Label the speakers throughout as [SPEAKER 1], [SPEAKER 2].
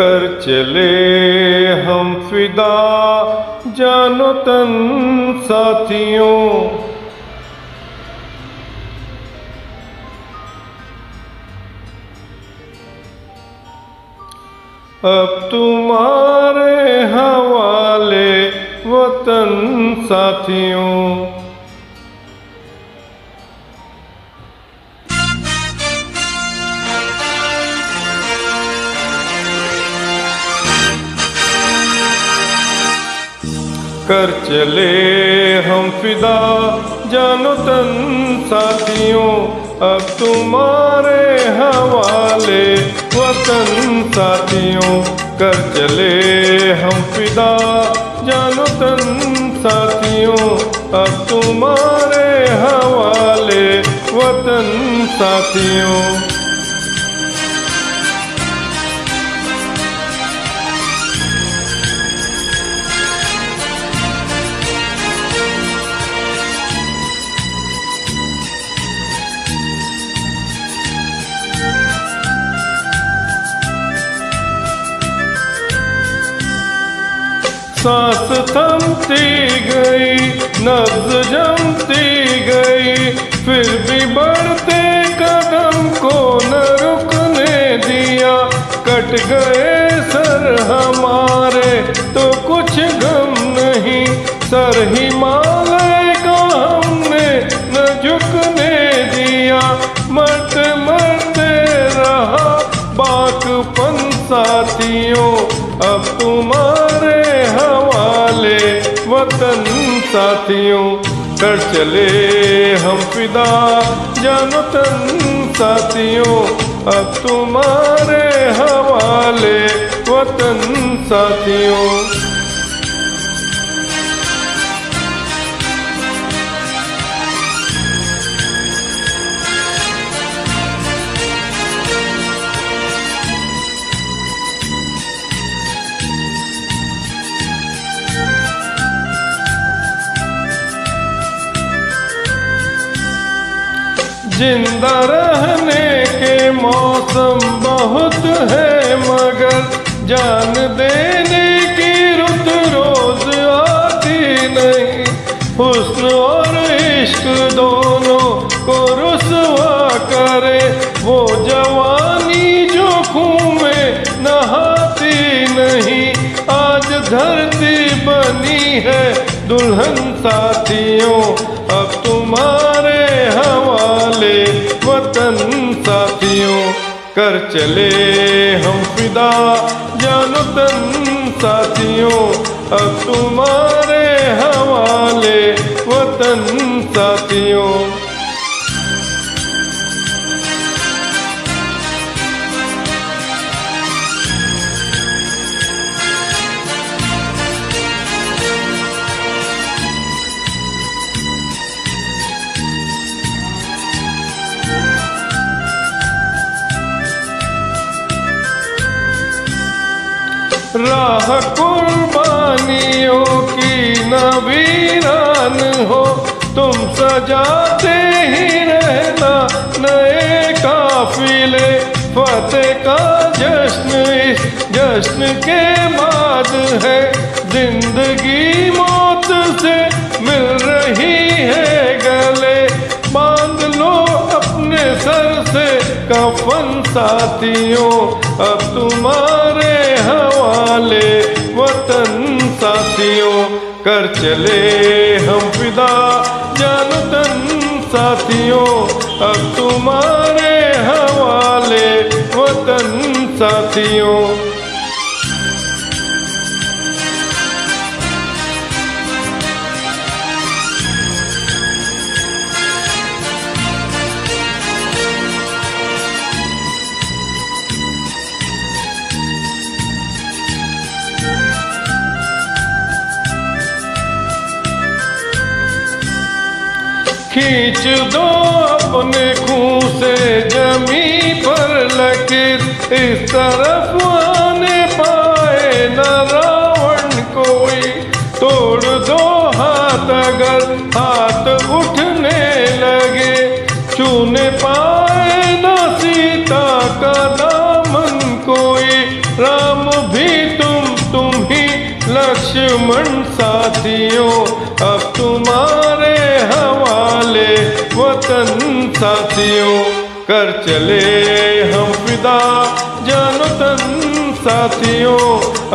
[SPEAKER 1] कर चले हम फिदा जानो तन साथियों। अब तुम्हारे हवाले वतन साथियों। कर चले हम फिदा जानो तन साथियों। अब तुम्हारे हवाले वतन साथियों। कर चले हम फिदा जानो तन साथियों। अब तुम्हारे हवाले वतन साथियों। सांस थमती गई, नब्ज़ जमती गई, फिर भी बढ़ते कदम को न रुकने दिया। कट गए सर हमारे तो कुछ गम नहीं, सर हिमालय का हमने न झुकने दिया। मरते मरते रहा बाकपन साथियों। अब तुम्हारे हवाले वतन साथियों। कर चले हम फिदा जानो तन साथियों। अब तुम्हारे हवाले वतन साथियों। जिंदा रहने के मौसम बहुत है, मगर जान देने की रुत रोज आती नहीं। हुस्न और इश्क दोनों को रुसवा करे वो जवानी जो खून में नहाती नहीं। आज धरती बनी है दुल्हन साथियों। अब तुम्हारे हवाले वतन साथियों। कर चले हम फिदा जानो तन साथियों। अब तुम्हारे हवाले वतन साथियों। राह कुर्बानियों की न वीरान हो, तुम सजाते ही रहना नए काफिले। फतेह का जश्न इस जश्न के बाद है, जिंदगी मौत से मिल रही है गले। बांध लो अपने सर से कफन साथियों। अब तुम्हारे हवाले वतन साथियों। कर चले हम फिदा जानो तन साथियों। अब तुम्हारे हवाले वतन साथियों। खींच दो अपने खून से जमी पर लकीर, इस तरफ आने पाए न रावण कोई। तोड़ दो हाथ अगर हाथ उठने लगे, छूने पाए न सीता का दामन कोई। राम घमंड साथियों अब तुम्हारे हवाले वतन साथियों। कर चले हम फिदा जानो तन साथियों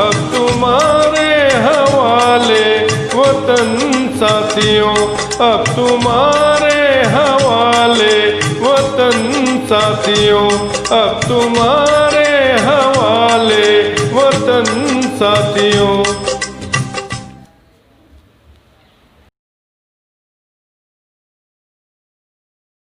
[SPEAKER 1] अब तुम्हारे हवाले वतन साथियों। अब तुम्हारे हवाले वतन साथियों। अब तुम्हारे हवाले वतन साथियों।